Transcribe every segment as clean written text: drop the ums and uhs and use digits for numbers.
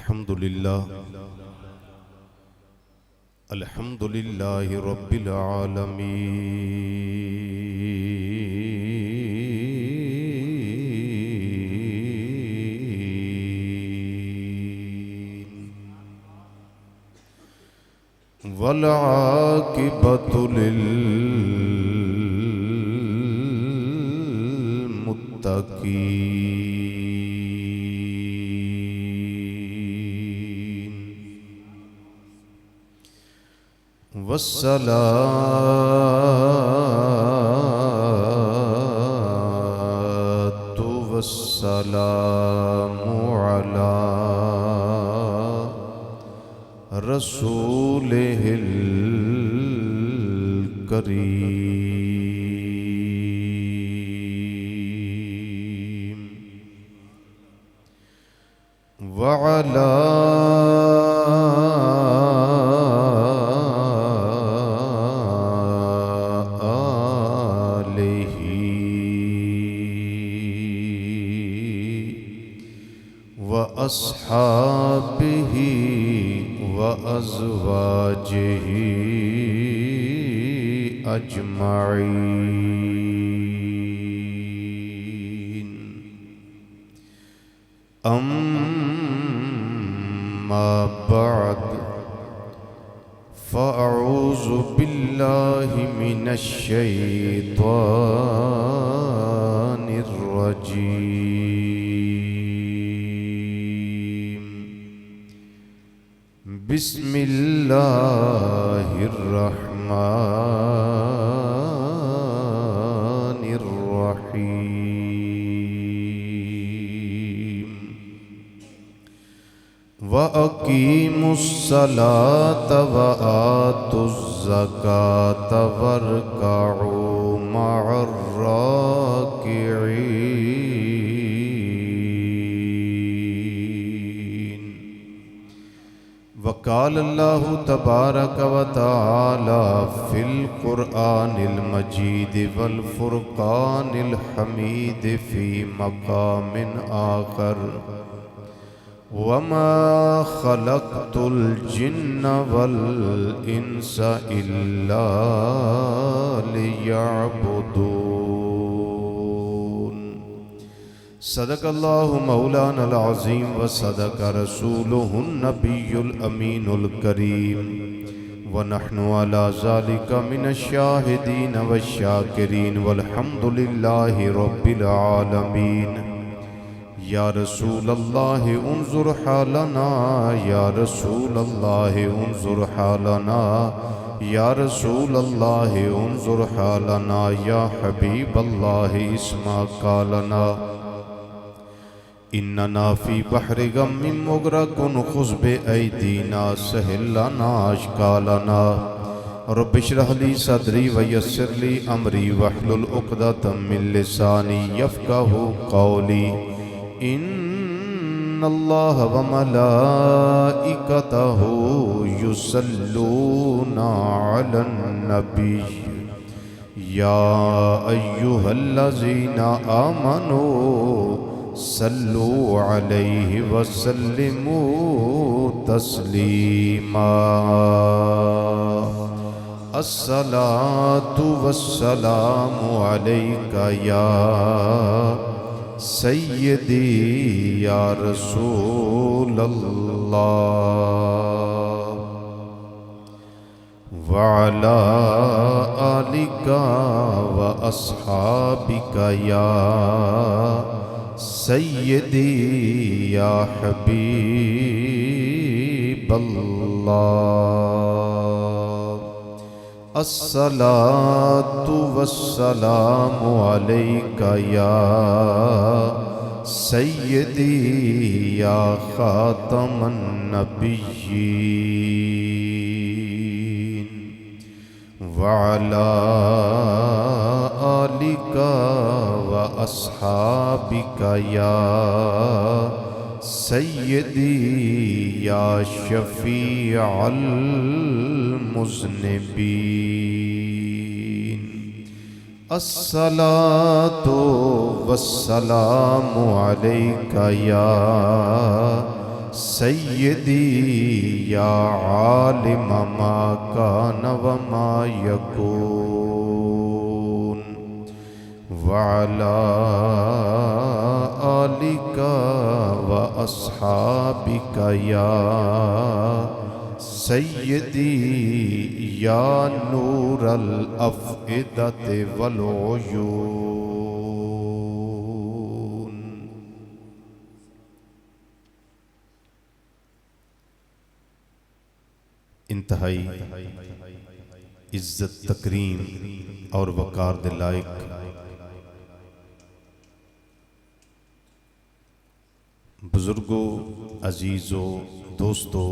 الحمد لله رب العالمين والعاقبة للمتقين والصلاة والسلام على رسوله الكريم وعلى آله وأصحابه وأزواجه أجمعين أما بعد فأعوذ بالله من الشيطان الرجيم بسم الله الرحمن الرحيم وأقيموا الصلاة وآتوا الزكاة واركعوا مع الراكعين وقال الله تبارك وتعالى في القرآن المجيد والفرقان الحميد في مقام آخر وما خلقت الجن والإنس إلا ليعبدون صدق الله مولانا العظيم وصدق رسوله النبي الأمين الكريم ونحن على ذلك من الشاهدين والشاكرين والحمد لله رب العالمين یا رسول اللہ انظر حالنا یا رسول اللہ انظر حالنا یا رسول اللہ انظر حالنا یا حبیب اللہ اسمع قالنا اننا فی بحر غم مغرق خذ بأیدینا سہل لنا اشکالنا رب اشرح لی صدری ویسر لی امری واحلل عقدۃ من لسانی یفقہوا قولی ان اللہ وملائکتہ یصلون علی النبی یا ایہا الذین آمنوا صلوا علیہ وسلموا تسلیما الصلاة والسلام علیک یا سیدی یا رسول اللہ وعلا آلک و اصحابک یا سیدی یا حبیب اللہ الصلاة والسلام علیک یا سیدی یا خاتم النبیین وعلا آلک و اصحابک یا سیدی یا شفیع المذنبین الصلاة والسلام علیک یا سیدی یا عالم ما کان وما یکون وعلی آلک و اصحابک یا سیدی یا نور الافئدۃ والعیون۔ انتہائی عزت، تکریم اور وقار دے لائق بزرگوں، عزیزوں، دوستوں،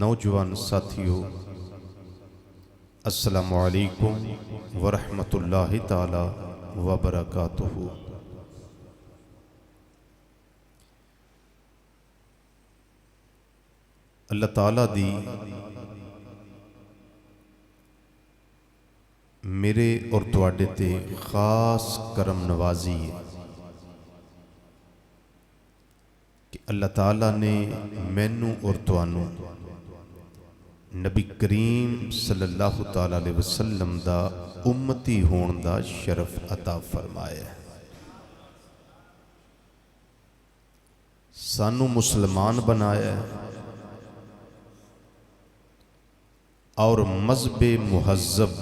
نوجوان ساتھیوں، السلام علیکم ورحمۃ اللہ تعالی وبرکاتہ۔ اللہ تعالیٰ دی میرے اور تواڈے تے خاص کرم نوازی ہے کہ اللہ تعالیٰ نے مینوں اور توانوں نبی کریم صلی اللہ تعالیٰ علیہ وسلم دا امتی ہون دا شرف عطا فرمایا ہے۔ سانوں مسلمان بنایا ہے اور مذہب مہذب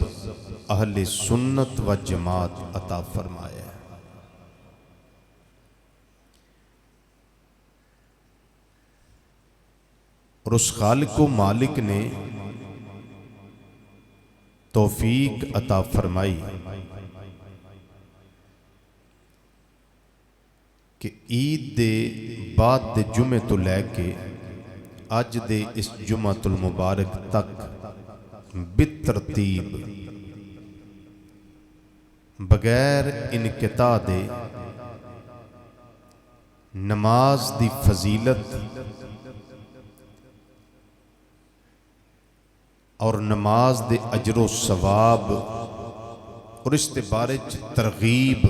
اہل سنت و جماعت عطا فرمایا ہے۔ اور اس خالق و مالک نے توفیق عطا فرمائی کہ عید دے بعد دے جمعے تو لے کے اج دے اس جمعۃ المبارک تک بالترتیب بغیر انقطاع دے نماز دی فضیلت اور نماز دے اجر و ثواب اور اس دے بارے ترغیب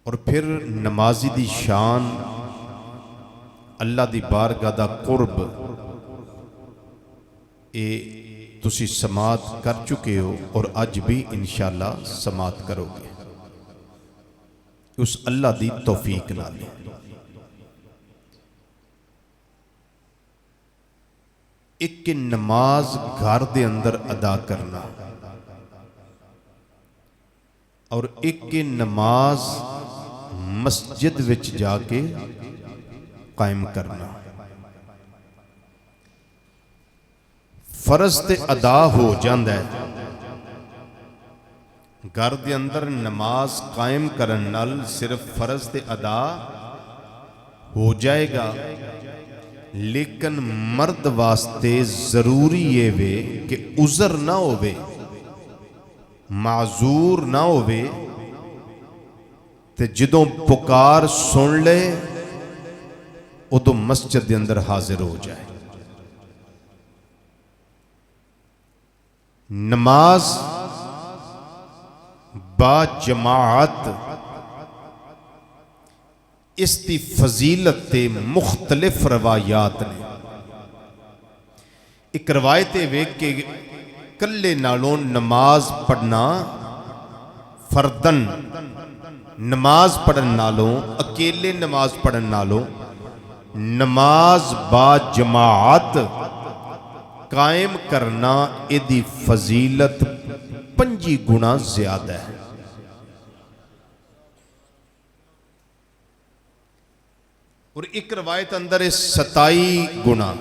اور پھر نمازی دی شان، اللہ دی بارگاہ دا قرب، اے تسی سماعت کر چکے ہو اور اج بھی انشاءاللہ سماعت کرو گے اس اللہ دی توفیق نال۔ ایک نماز گھر دے اندر ادا کرنا اور ایک نماز مسجد وچ جا کے قائم کرنا، فرض تے ادا ہو جاندا ہے۔ گھر دے اندر نماز قائم کرن نال صرف فرض تے ادا ہو جائے گا، لیکن مرد واسطے ضروری یہ وے کہ عذر نہ ہووے، معذور نہ ہووے تے جدوں پکار سن لے ادوں مسجد دے اندر حاضر ہو جائے۔ نماز با جماعت اس دی فضیلت تے مختلف روایات نے۔ ایک روایت ویکھ کے کلے نالوں نماز پڑھنا فردن، نماز پڑھن نالوں اکیلے نماز پڑھن نالوں نماز با جماعت قائم کرنا ایدی فضیلت 5 گنا زیادہ ہے۔ اور ایک روایت اندر 27 گنا،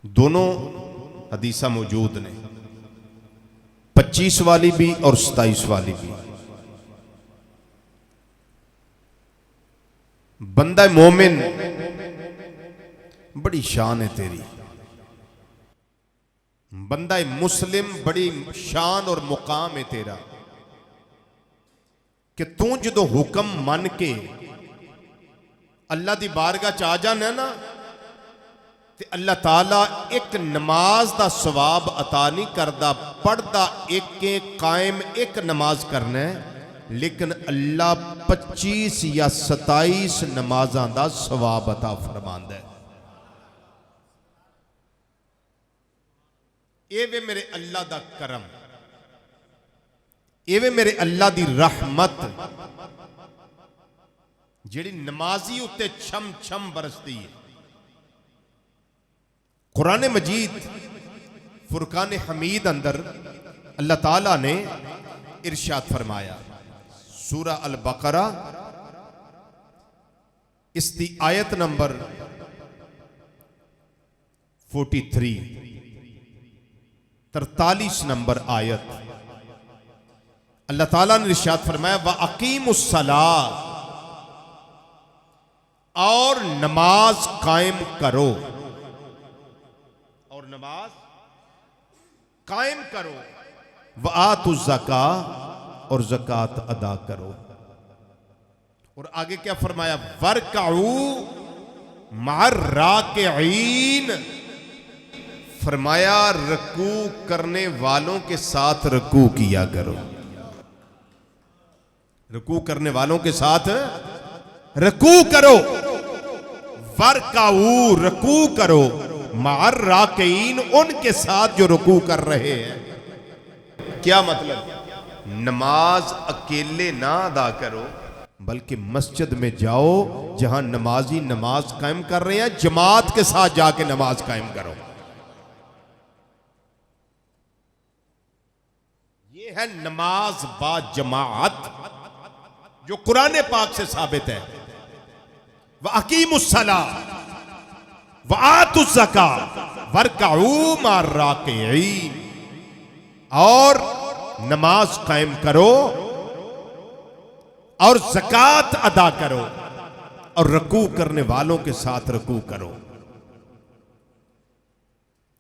دونوں حدیثہ موجود نے، 25 والی بھی اور 27 والی بھی۔ بندہ مومن بڑی شان ہے تیری، بندہ مسلم بڑی شان اور مقام ہے تیرا کہ تو جدو حکم من کے اللہ دی بارگاہ چاہ جانا نا تے اللہ تعالیٰ ایک نماز دا ثواب عطا نہیں کردہ، پڑھدا ایک قائم ایک نماز کرنا ہے، لیکن اللہ 25 یا 27 نمازاں دا ثواب عطا فرماندا ہے. اے وے میرے اللہ دا کرم، اے وے میرے اللہ دی رحمت جیڑی نمازی اتے چھم چھم برستی ہے. قرآن مجید فرقان حمید اندر اللہ تعالیٰ نے ارشاد فرمایا، سورہ البقرہ اس دی آیت نمبر 43 نمبر آیت. اللہ تعالیٰ نے ارشاد فرمایا وَأَقِيمُوا الصَّلَاةَ، اور نماز قائم کرو، اور نماز قائم کرو، وَآتُوا الزَّكَاةَ، اور زکوٰۃ ادا کرو. اور آگے کیا فرمایا وَارْكَعُوا مَعَ الرَّاكِعِينَ، فرمایا رکوع کرنے والوں کے ساتھ رکوع کیا کرو. رکوع کرنے والوں کے ساتھ رکوع کرو. وَارْكَعُوا، رکوع کرو، مَعَ الرَّاكِعِينَ، ان کے ساتھ جو رکوع کر رہے ہیں. کیا مطلب؟ نماز اکیلے نہ ادا کرو بلکہ مسجد میں جاؤ جہاں نمازی نماز قائم کر رہے ہیں، جماعت کے ساتھ جا کے نماز قائم کرو. یہ ہے نماز با جماعت جو قرآن پاک سے ثابت ہے. وَأَقِيمُوا الصَّلَاةَ وَآتُوا الزَّكَاةَ وَارْكَعُوا مَعَ الرَّاكِعِينَ، اور نماز قائم کرو اور زکوٰۃ ادا کرو اور رکوع کرنے والوں کے ساتھ رکوع کرو.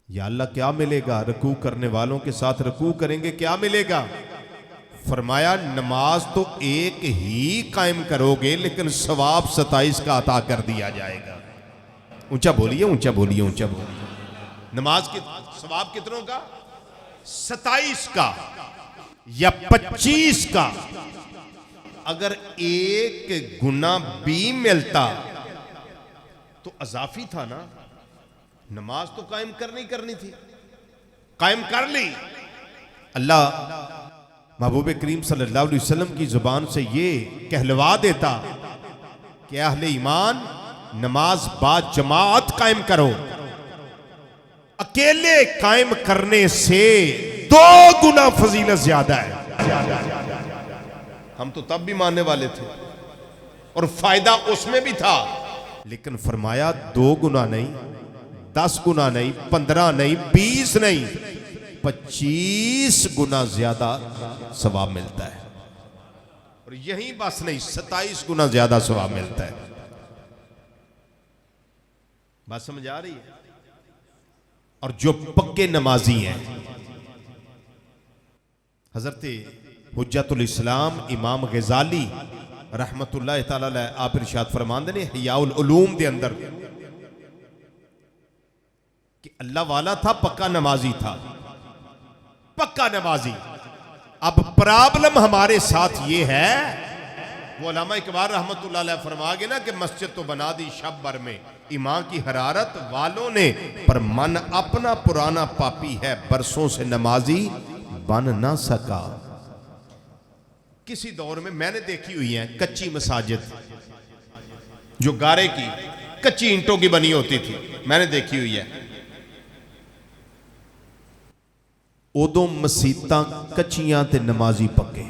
یا اللہ کیا ملے گا؟ رکوع کرنے والوں کے ساتھ رکوع کریں گے کیا ملے گا؟ فرمایا نماز تو ایک ہی قائم کرو گے لیکن ثواب 27 کا عطا کر دیا جائے گا. اونچا بولیے، اونچا بولیے، اونچا بولیے. نماز کے ثواب کتنوں کا؟ 27 کا یا 25 کا. اگر ایک گناہ بھی ملتا تو اضافی تھا نا. نماز تو قائم کرنی تھی، قائم کر لی. اللہ محبوب کریم صلی اللہ علیہ وسلم کی زبان سے یہ کہلوا دیتا کہ اہل ایمان نماز با جماعت قائم کرو. اکیلے قائم کرنے سے 2 گنا فضیلت زیادہ ہے. ہم تو تب بھی ماننے والے تھے اور فائدہ اس میں بھی تھا، لیکن فرمایا 2 گنا نہیں، 10 گنا نہیں، 15 نہیں، 20 نہیں، 25 گنا زیادہ ثواب ملتا ہے. اور یہی بس نہیں، 27 گنا زیادہ ثواب ملتا ہے. بات سمجھ آ رہی ہے؟ اور جو پکے نمازی ہیں، حضرت حجت الاسلام امام غزالی رحمت اللہ تعالی علیہ آپ ارشاد فرماندے نے احیاء العلوم دے اندر کہ اللہ والا تھا، پکا نمازی تھا، پکا نمازی. اب پرابلم ہمارے ساتھ یہ ہے، وہ علامہ اقبال رحمت اللہ علیہ فرما گے نا کہ مسجد تو بنا دی شب بھر میں ایمان کی حرارت والوں نے، پر من اپنا پرانا پاپی ہے، برسوں سے نمازی بن نہ سکا. کسی دور میں نے دیکھی ہوئی ہیں کچی مساجد جو گارے کی کچی اینٹوں کی بنی ہوتی تھی، میں نے دیکھی ہوئی ہے. ادو مسیتاں کچیاں تے نمازی پکے.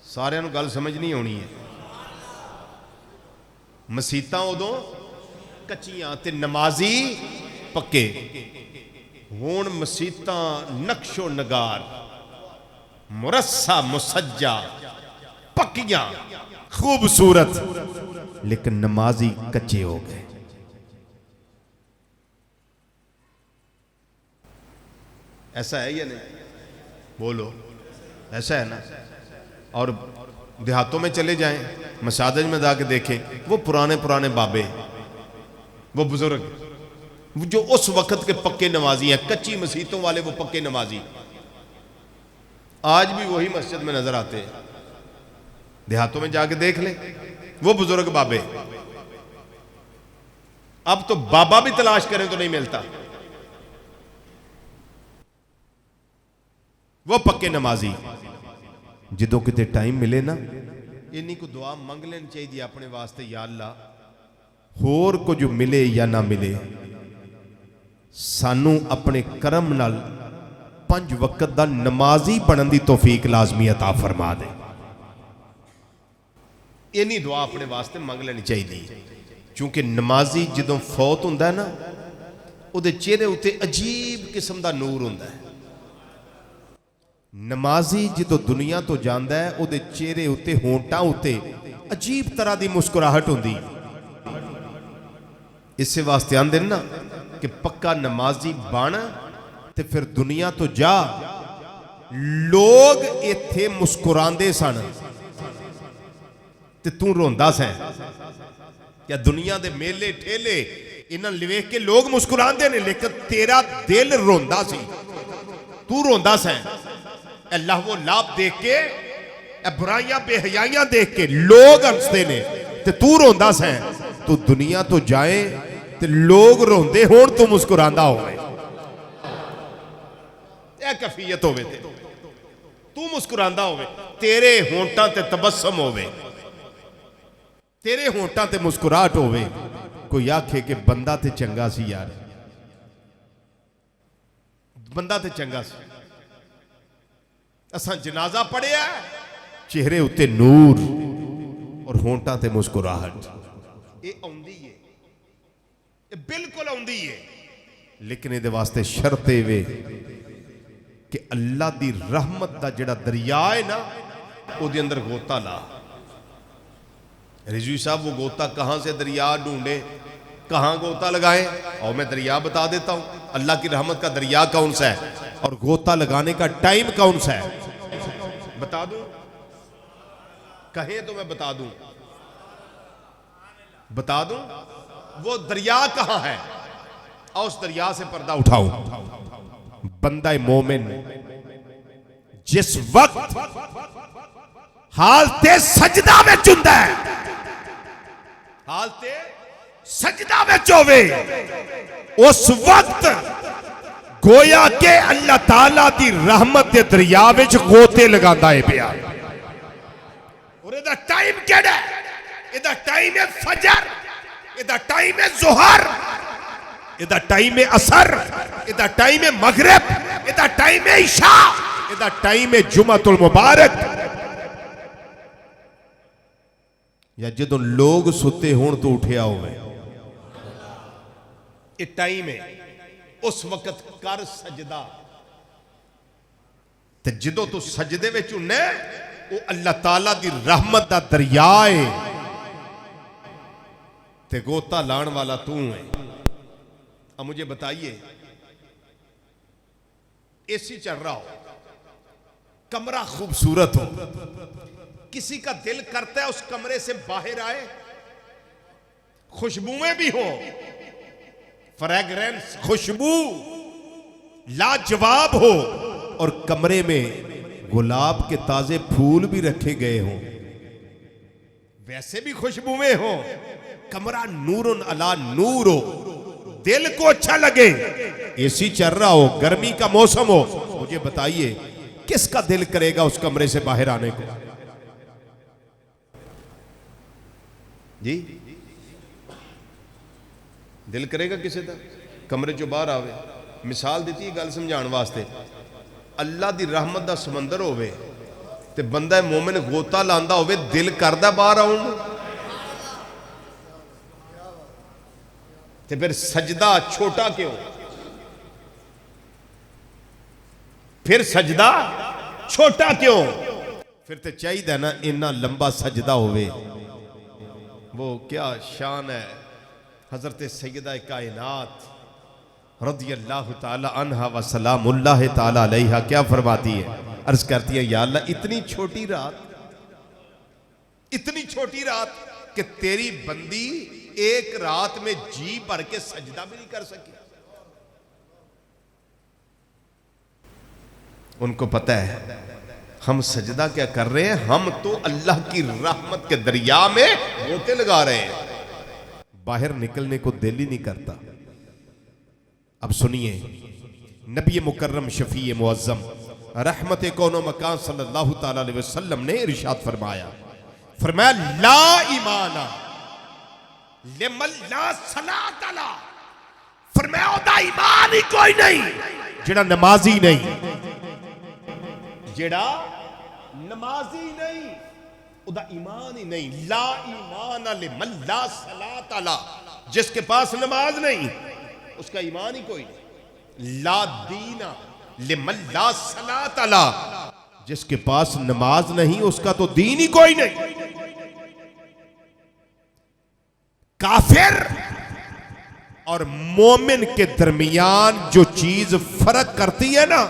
سارے نو گل سمجھ نہیں ہونی ہے. مسیتاں ادو کچیاں تے نمازی پکے. ہون مسیتاں نقش و نگار، مرصع مسجع، پکیاں خوبصورت، لیکن نمازی کچے ہو گئے. ایسا ہے یا نہیں؟ بولو، ایسا ہے نا؟ اور دیہاتوں میں چلے جائیں، مساجد میں جا کے دیکھیں، وہ پرانے بابے، وہ بزرگ جو اس وقت کے پکے نمازی ہیں، کچی مسیتوں والے وہ پکے نمازی. آج بھی وہی مسجد میں نظر آتے ہیں. دیہاتوں میں جا کے دیکھ لیں وہ بزرگ بابے. اب تو بابا بھی تلاش کریں تو نہیں ملتا. وہ پکے نمازی جدوں کتے ٹائم ملے نا انہی کو دعا منگ لین چاہیے اپنے واسطے, یا اللہ ہور کو جو ملے یا نہ ملے سانو اپنے کرم نال 5 وقت دا نمازی بنن دی توفیق لازمی عطا فرما دے. انہی دعا اپنے واسطے منگ لینی چاہیے. چونکہ نمازی جدوں فوت ہوندا ہے نا او دے چہرے اتے عجیب قسم دا نور ہوندا ہے. نمازی جدوں دنیا تو جاندا ہے او دے چہرے اتے ہونٹاں اتے عجیب طرح دی مسکراہٹ ہوندی. اس سے واسطے آندے نا کہ پکا نمازی بن تے پھر دنیا تو جا. لوگ ایتھے مسکراندے سن تے تو روندا سیں. یا دنیا دے میلے ٹھیلے انہاں لویکھ کے لوگ مسکراندے نے لیکن تیرا دل روندا سی, تو روندا سیں. اللہ وہ لاب دیکھ کے برائیاں بے حیائیاں دیکھ کے لوگ ہنسدے نے تے تو روندا سیں. تو دنیا تو جائیں تے لوگ روندے ہون تو مسکراندا ہوئے. اے کفیت ہوئے تے تو مسکراندا ہوئے. تیرے ہونٹاں تے تبسم ہوئے, تیرے ہونٹاں تے مسکراہٹ ہوئے. کوئی آکھے کہ بندہ تے چنگا سی یار, بندہ تے چنگا سی. اساں جنازہ پڑھیا چہرے اتے نور اور ہونٹاں تے مسکراہٹ. اے اوندی ہے, اے بالکل اوندی ہے. لیکن اے دے واسطے شرط وے کہ اللہ دی رحمت دا جڑا دریا ہے نا او دے اندر غوطہ لا. رضوی صاحب وہ غوطہ کہاں سے دریا ڈھونڈے, کہاں غوطہ لگائیں؟ اور میں دریا بتا دیتا ہوں. اللہ کی رحمت کا دریا کون سا ہے اور غوطہ لگانے کا ٹائم کون سا ہے بتا دوں؟ کہیں تو میں بتا دوں, بتا دوں وہ دریا کہاں ہے. اور اس دریا سے پردہ اٹھاؤں. بندہ مومن جس وقت حالت سجدہ میں چندہ ہے, حالت سجدہ میں چوے, اس وقت گویا کہ اللہ تعالیٰ دی رحمت دے دریا وچ غوطے لگاندا ہے پیا. اور ایدہ ٹائم کیڑا ہے؟ ایدہ ٹائم فجر, ایدہ ٹائم ظہر, ایدہ ٹائم عصر, ایدہ ٹائم مغرب, ایدہ ٹائم عشاء, ایدہ ٹائم جمعۃ المبارک. یا جدوں لوگ ستے ہون تو اٹھیا ہوئے. یہ ٹائم ہے, اس وقت کر سجدہ. تے جدوں تو سجدے میں چنے وہ اللہ تعالیٰ دی رحمت دا دریا ہے تے غوطہ لان والا تو ہے. اب مجھے بتائیے اے سی چل رہا ہو, کمرہ خوبصورت ہو, کسی کا دل کرتا ہے اس کمرے سے باہر آئے, خوشبوئیں بھی ہوں, فریگرنس خوشبو لاجواب ہو, اور کمرے میں گلاب کے تازے پھول بھی رکھے گئے ہوں, ویسے بھی خوشبوئیں ہوں, کمرہ نور علی نور ہو, دل کو اچھا لگے, اے سی چل رہا ہو, گرمی کا موسم ہو. مجھے بتائیے کس کا دل کرے گا اس کمرے سے باہر آنے کو؟ جی دل کرے گا کسی دا کمرے جو باہر آوے؟ مثال دیتی ہے گل سمجھان واسطے. اللہ دی رحمت دا سمندر ہوئے تے بندہ مومن غوطہ لاندہ ہوئے, دل کردہ باہر آؤں تے پھر سجدہ چھوٹا کیوں؟ پھر سجدہ چھوٹا کیوں؟ پھر تے چاہیے دے نا انہا لمبا سجدہ ہوئے. وہ کیا شان ہے حضرت سیدہ کائنات رضی اللہ تعالی عنہ و سلام اللہ تعالی علیہ کیا فرماتی ہے؟ عرض کرتی ہے یا اللہ اتنی چھوٹی رات کہ تیری بندی ایک رات میں جی بھر کے سجدہ بھی نہیں کر سکی. ان کو پتہ ہے ہم سجدہ کیا کر رہے ہیں، ہم تو اللہ کی رحمت کے دریا میں غوطے لگا رہے ہیں، باہر نکلنے کو دل ہی نہیں کرتا۔ اب سنیے، نبی مکرم شفیع معظم رحمت کون و مکان صلی اللہ تعالی علیہ وسلم نے ارشاد فرمایا لا ایمان لمن لا صلاۃ لا، فرمایا اودا ایمان ہی کوئی نہیں جڑا نمازی نہیں، جڑا نمازی نہیں اودا ایمان ہی نہیں۔ لا ایمان لمن لا صلاۃ لا، جس کے پاس نماز نہیں اس کا ایمان ہی کوئی نہیں۔ لا دین لمن لا صلاۃ لا، جس کے پاس نماز نہیں اس کا تو دین ہی کوئی نہیں۔ کافر اور مومن کے درمیان جو چیز فرق کرتی ہے نا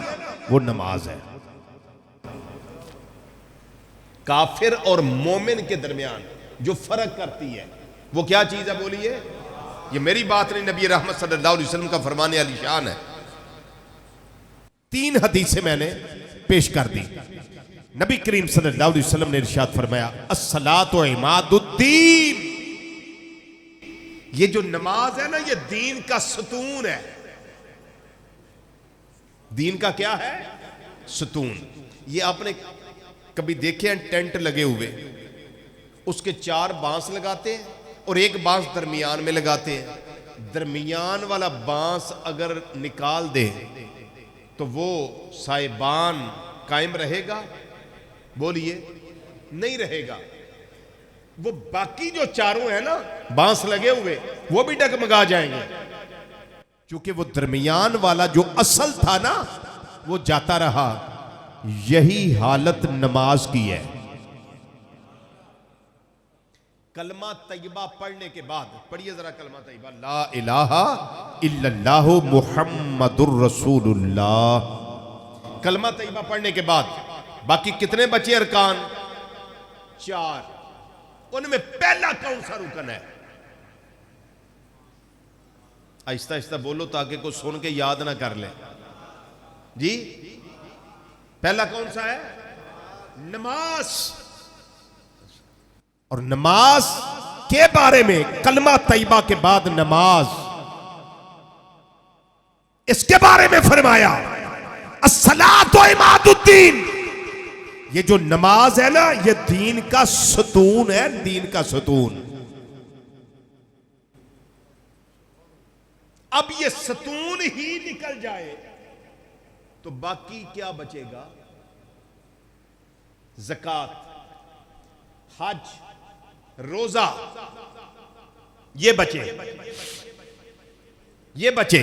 وہ نماز ہے۔ کافر اور مومن کے درمیان جو فرق کرتی ہے وہ کیا چیز ہے؟ بولیے، یہ میری بات نہیں، نبی رحمت صلی اللہ علیہ وسلم کا فرمان علی شان ہے۔ 3 حدیثیں میں نے پیش کر دی۔ نبی کریم صلی اللہ علیہ وسلم نے ارشاد فرمایا الصلاۃ عماد الدین، یہ جو نماز ہے نا یہ دین کا ستون ہے۔ دین کا کیا ہے؟ ستون۔ یہ آپ نے کبھی دیکھے ہیں ٹینٹ لگے ہوئے، اس کے 4 بانس لگاتے ہیں اور ایک بانس درمیان میں لگاتے ہیں، درمیان والا بانس اگر نکال دے تو وہ سائبان قائم رہے گا؟ بولیے، نہیں رہے گا۔ وہ باقی جو 4 ہیں نا بانس لگے ہوئے وہ بھی ڈگمگا جائیں گے، چونکہ وہ درمیان والا جو اصل تھا نا وہ جاتا رہا۔ یہی حالت نماز کی ہے۔ کلمہ طیبہ پڑھنے کے بعد پڑھیے ذرا کلمہ طیبہ، لا الہ الا اللہ محمد الرسول اللہ۔ کلمہ طیبہ پڑھنے کے بعد باقی کتنے بچے ارکان؟ 4۔ ان میں پہلا کون سا رکن ہے؟ آہستہ آہستہ بولو تاکہ کوئی سن کے یاد نہ کر لے جی۔ پہلا کون سا ہے؟ نماز۔ اور نماز کے بارے میں کلمہ طیبہ کے بعد نماز، اس کے بارے میں فرمایا الصلاۃ عماد الدین، یہ جو نماز ہے نا یہ دین کا ستون ہے، دین کا ستون۔ اب یہ ستون ہی نکل جائے تو باقی کیا بچے گا؟ زکوٰۃ، حج، روزہ، یہ بچے، یہ بچے۔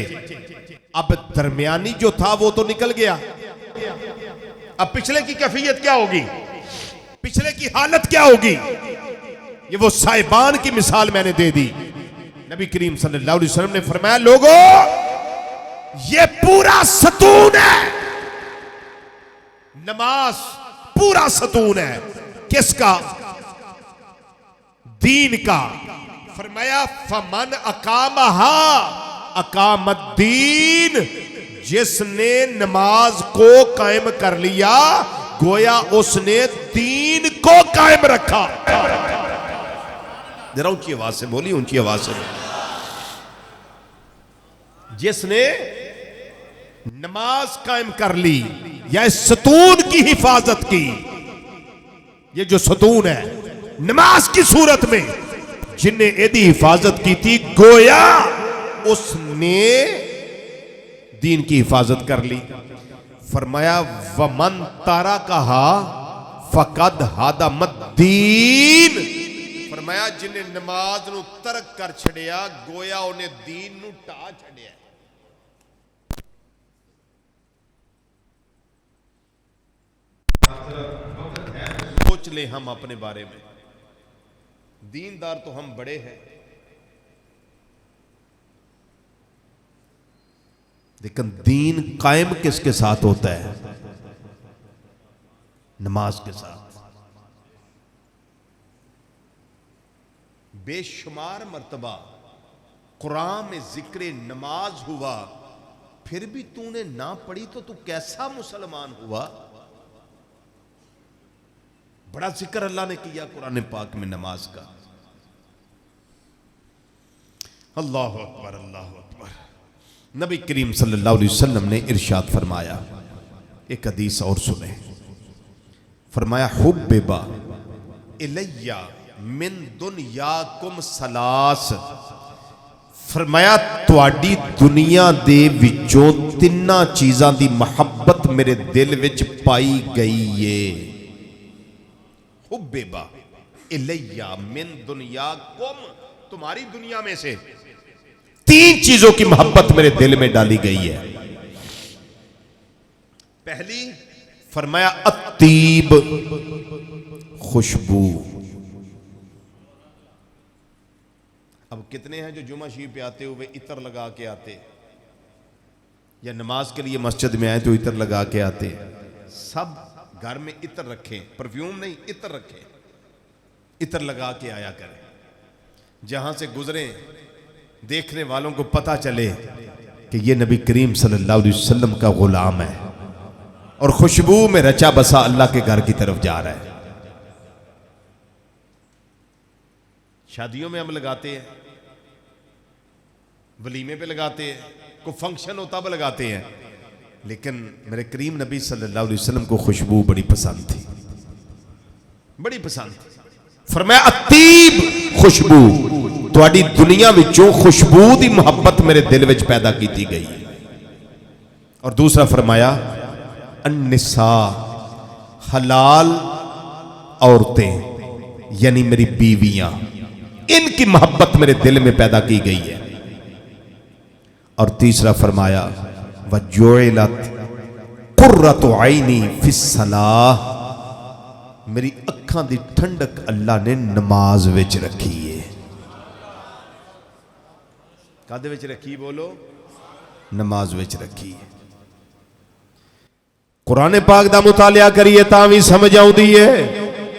اب درمیانی جو تھا وہ تو نکل گیا، اب پچھلے کی کیفیت کیا ہوگی؟ پچھلے کی حالت کیا ہوگی؟ یہ وہ سائبان کی مثال میں نے دے دی۔ نبی کریم صلی اللہ علیہ وسلم نے فرمایا لوگوں یہ پورا ستون ہے، نماز پورا ستون ہے۔ کس کا؟ دین کا۔ فرمایا فمن اقامہا اقام الدین، جس نے نماز کو قائم کر لیا گویا اس نے دین کو قائم رکھا۔ ذرا اونچی آواز سے بولی، اونچی آواز سے بولی۔ جس نے نماز قائم کر لی یا اس ستون کی حفاظت کی، یہ جو ستون ہے نماز کی صورت میں جن نے ایدی حفاظت کی تھی گویا اس نے دین کی حفاظت کر لی۔ فرمایا وَمَن تَرَكَهَا فَقَدْ هَدَمَ الدِّينَ، فرمایا جن نے نماز نو ترک کر چھڑیا گویا انہیں دین نو ٹا چھڑیا۔ سوچ لیں ہم اپنے بارے میں، دیندار تو ہم بڑے ہیں لیکن دین قائم کس کے ساتھ ہوتا ہے؟ نماز کے ساتھ۔ بے شمار مرتبہ قرآن میں ذکر نماز ہوا پھر بھی تو نے نہ پڑھی تو کیسا مسلمان ہوا؟ بڑا ذکر اللہ نے کیا قرآن پاک میں نماز کا. اللہ اکبر اللہ اکبر. نبی کریم صلی اللہ علیہ وسلم نے ارشاد فرمایا، ایک حدیث اور سنیں، فرمایا حببا الی من دنیاکم ثلاث، فرمایا تواڈی دنیا دے وچوں تیناں چیزاں دی محبت میرے دل وچ پائی گئی ہے. حببا الی من دنیاکم، تمہاری دنیا میں سے 3 چیزوں کی محبت میرے دل میں ڈالی گئی ہے. پہلی فرمایا الطیب، خوشبو. اب کتنے ہیں جو جمعہ شریف پہ آتے ہوئے عطر لگا کے آتے، یا نماز کے لیے مسجد میں آئے تو عطر لگا کے آتے؟ سب گھر میں عطر رکھیں، پرفیوم نہیں، عطر رکھیں، عطر لگا کے آیا کریں. جہاں سے گزریں دیکھنے والوں کو پتہ چلے کہ یہ نبی کریم صلی اللہ علیہ وسلم کا غلام ہے اور خوشبو میں رچا بسا اللہ کے گھر کی طرف جا رہا ہے. شادیوں میں ہم لگاتے ہیں، ولیمے پہ لگاتے ہیں، کوئی فنکشن ہوتا تب لگاتے ہیں، لیکن میرے کریم نبی صلی اللہ علیہ وسلم کو خوشبو بڑی پسند تھی، بڑی پسند تھی. فرمایا الطیب، خوشبو. تواڈی دنیا وچوں خوشبو دی محبت میرے دل وچ پیدا کیتی گئی. اور دوسرا فرمایا النساء، حلال عورتیں یعنی میری بیویاں، ان کی محبت میرے دل میں پیدا کی گئی ہے. اور تیسرا فرمایا وَجُعِلَتْ قُرَّةُ عَيْنِي فِي الصَّلَاةِ، میری اکھاں دی ٹھنڈک اللہ نے نماز وچ رکھی ہے. کادے وچ رکھی؟ بولو، نماز وچ رکھی ہے. قرآن پاک دا مطالعہ کریے تاں بھی سمجھ آؤندی ہے.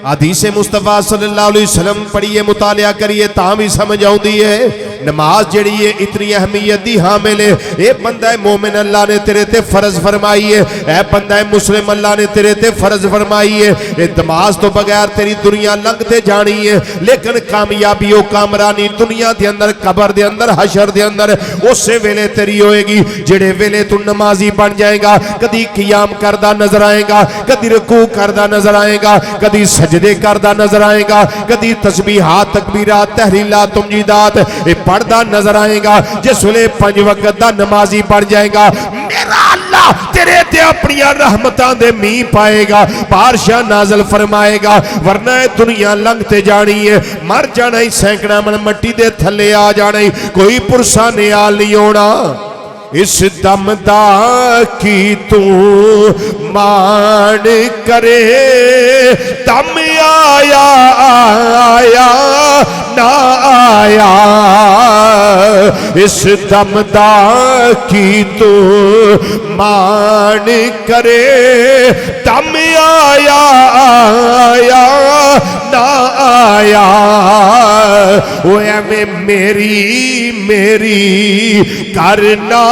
حدیث مصطفیٰ صلی اللہ علیہ وسلم پڑھیے، مطالعہ کریے تاں بھی سمجھ آؤندی ہے. نماز جڑی ہے اتنی اہمیت دی حامل ہے. اے بندہ مومن اللہ نے تیرے تے فرض فرمائی ہے، اے بندہ مسلم اللہ نے تیرے تے فرض فرمائی ہے. اے نماز تو بغیر تیری دنیا لنگتے جانی ہے، لیکن کامیابی و کامرانی دنیا دے اندر، قبر دے اندر، حشر دے اندر اسے ویلے تیری ہوئے گی جڑے ویلے تو نمازی بن جائے گا. کدی قیام کردہ نظر آئے گا، کدی رکوع کردہ نظر آئے گا، کدی سجدے کردہ نظر آئے گا، کدی تسبیحات، تکبیرات، تحلیلات، تمجیدات پڑھدا نظر آئے گا. جس ویلے 5 وقت دا نمازی بن جائے گا، میرا اللہ تیرے تے اپنی رحمتاں دے می پائے گا، بارشاں نازل فرمائے گا. ورنہ دنیا لنگتے جانی ہے، مر جانا ہی، سینکڑا من مٹی دے تھلے آ جانا ہی، کوئی پرسا نیال نہیں ہونا. اس دم دا کی تو مان کرے، دم آیا آیا نہ آیا. اس دم دا کی تو مان کرے، دم آیا آیا نہ آیا. وہ میں میری میری کرنا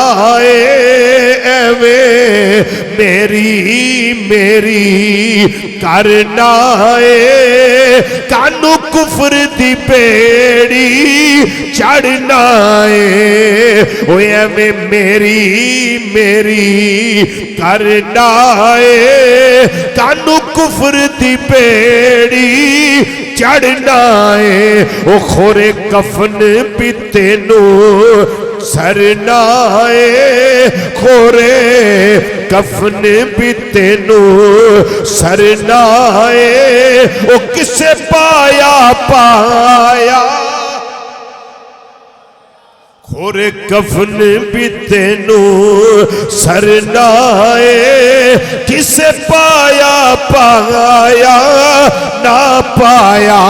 ایویں میری میری کرنا ہے، کانو کفر دی پیڑی چڑھنا ہے. وہ ایویں میری میری کرنا ہے، کانو کفر دی پیڑی چڑھنا ہے. وہ خورے کفن بھی تینوں سرنا ہے، خورے کفن بھی تینوں سرنا ہے. وہ کسے پایا پایا، خورے کفن بھی تینوں سرنا ہے. کسے پایا پایا نہ پایا.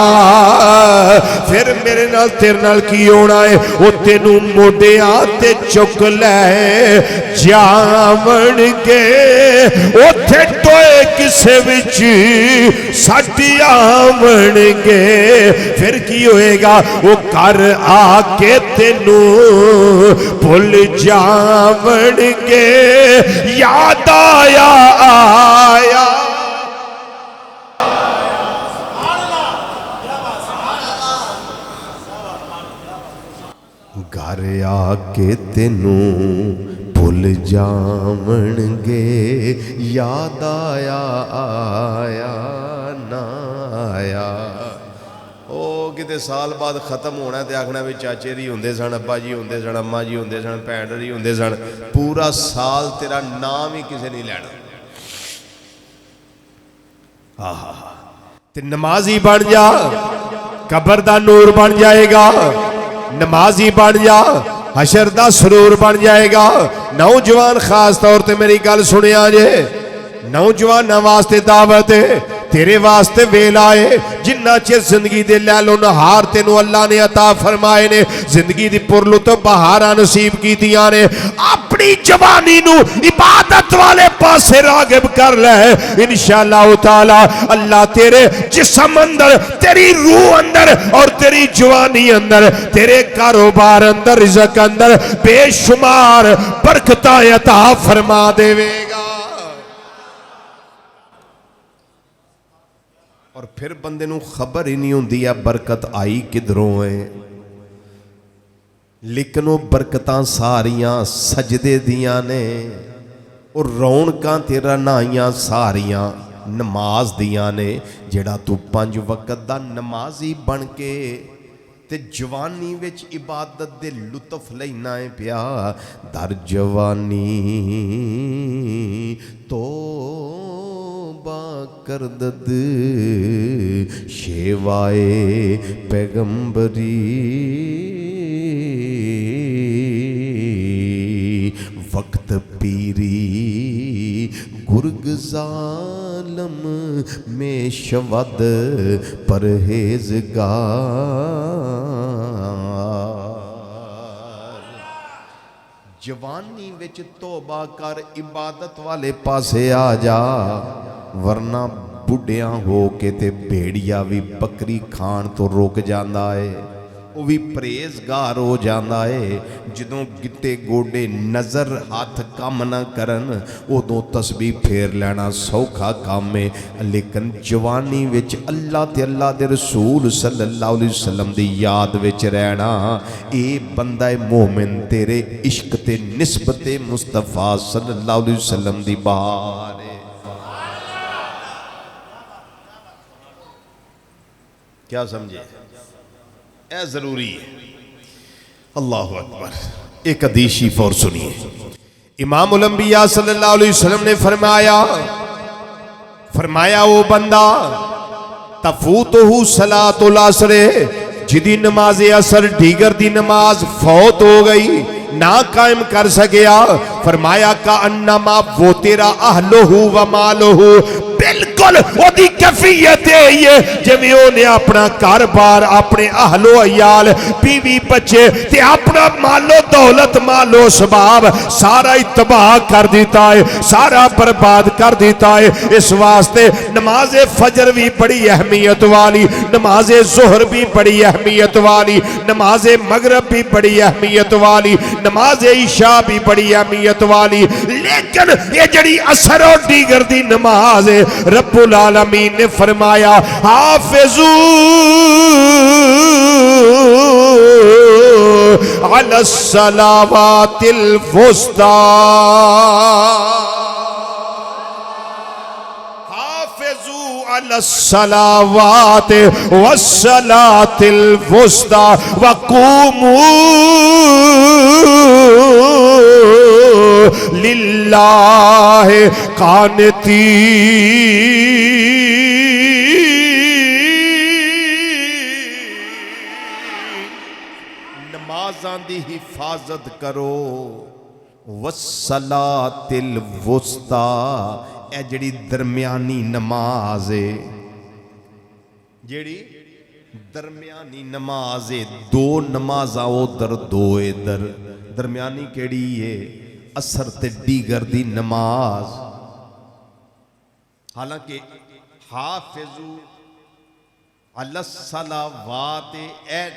پھر میرے نال تیرے نال کی ہونا ہے؟ وہ تینوں موڈیاں تے چک لے جاون گے، اوتھے ٹوئے کسے وچ سٹ آون گے. پھر کی ہوئے گا؟ وہ گھر آ کے تینوں بھول جا جاون گے یاد آیا آیا گھر آ کے تینوں بھول جاون گے یاد آیا آیا نہ آیا او کتے سال بعد ختم ہونا تے آکھنا بھی چاچے جی ہوندے سن ابا جی ہوندے سن اماں جی ہوندے سن بھین جی ہوندے سن پورا سال تیرا نام ہی کسے نہیں لینا تے نمازی بن جا قبر دا نور بن جائے گا نمازی بن جا حشر دا سرور بن جائے گا نوجوان خاص طور تے میری گل سنیا جے نوجوان واسطے دعوت ہے تیرے واسطے ویلا ہے جنہ چر زندگی دے لیل و نہار تینوں اللہ نے عطا فرمائے نے زندگی دی پر لطف بہاراں نصیب کیتیاں نے اپنی جوانی نو عبادت والے پاسے راغب کر لے انشاءاللہ تعالی اللہ تیرے جسم اندر تیری روح اندر اور تیری جوانی اندر تیرے کاروبار اندر رزق اندر بے شمار برکتاں عطا فرما دے گا اور پھر بندے نو خبر ہی نہیں ہوندی ہے برکت آئی کدھروں ہے لیکن وہ برکتاں ساریاں سجدے دیاں نے اور رونقاں تیرا نائیاں ساریاں نماز دیاں نے جڑا تو 5 وقت دا نمازی بن کے تے جوانی وچ عبادت دے لطف لینا ہے پیا در جوانی توبہ کردد شیوائے پیغمبری وقت پیری گرگ ظالم میں شود پرہیزگار جوانی وچ توبہ کر عبادت والے پاسے آ جا ورنہ بڑھیاں ہو کے تے بھیڑیا بھی بکری کھان تو روک جاندہ ہے وہ بھی پریزگار ہو جاندہ ہے جدوں گٹے گوڑے نظر ہاتھ کام نہ کرن ادوں تسبیح پھیر لینا سوکھا کام میں لیکن جوانی وچ اللہ تے اللہ دے رسول صلی اللہ علیہ وسلم دی یاد وچ رہنا اے بندہ مومن تیرے عشق تے نسبت مصطفیٰ صلی اللہ علیہ وسلم دی بہار ہے کیا سمجھے اے ضروری ہے اللہ اکبر ایک حدیث شریف اور سنیے امام الانبیاء صلی اللہ علیہ وسلم نے فرمایا وہ بندہ تفوتہ صلاۃ العصر جدی نماز عصر دیگر دی نماز فوت ہو گئی نہ قائم کر سکیا فرمایا کا انما وہ تیرا اہلہ و مالہ بالکل وہ دی کیفیت ہے یہ جمعیوں نے اپنا کاربار اپنے اہل و عیال بیوی بچے تے اپنا مالو دولت مالو سباب سارا اتباع کر دیتا ہے سارا برباد کر دیتا ہے اس واسطے نماز فجر بھی بڑی اہمیت والی نماز ظہر بھی بڑی اہمیت والی نماز مغرب بھی بڑی اہمیت والی نماز عشاء بھی بڑی اہمیت والی لیکن یہ جڑی عصر اور دیگر دی نماز ہے رب العالمین نے فرمایا حافظو علی الصلوات الوسطی علی الصلوات والصلاة الوسطی وقوموا للہ قانتی نمازاں دی حفاظت کرو والصلاة الوسطی اے جڑی درمیانی نماز ہے جڑی درمیانی نماز ہے دو نمازاں ادھر دو ادھر درمیانی کیڑی ہے عصر تے دیگر دی نماز حالانکہ حافظو علی الصلوات اے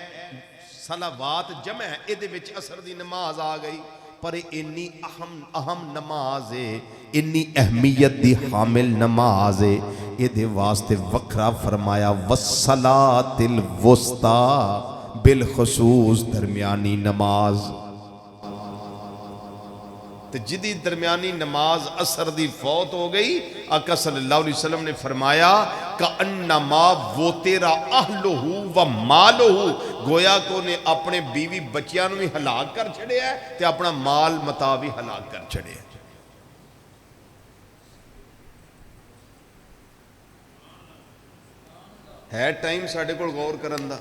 صلوات جمع ہے ادھے وچ عصر دی نماز آ گئی پر انی اہم نماز ہے، انی اہمیت دی حامل نماز ہے، یہ دے واسطے وکھرا فرمایا والصلاۃ الوسطی، بالخصوص درمیانی نماز۔ تو جدی درمیانی نماز عصر دی فوت ہو گئی، آقا صلی اللہ علیہ وسلم نے فرمایا کأنما وطر اہلہ و مالہ، گویا کو نے اپنے بیوی بچیاں بھی ہلاک کر چھڑے ہے تے اپنا مال متا بھی ہلاک کر چھڑے ہے۔ ہے ٹائم ساڑھے کو غور کرن دا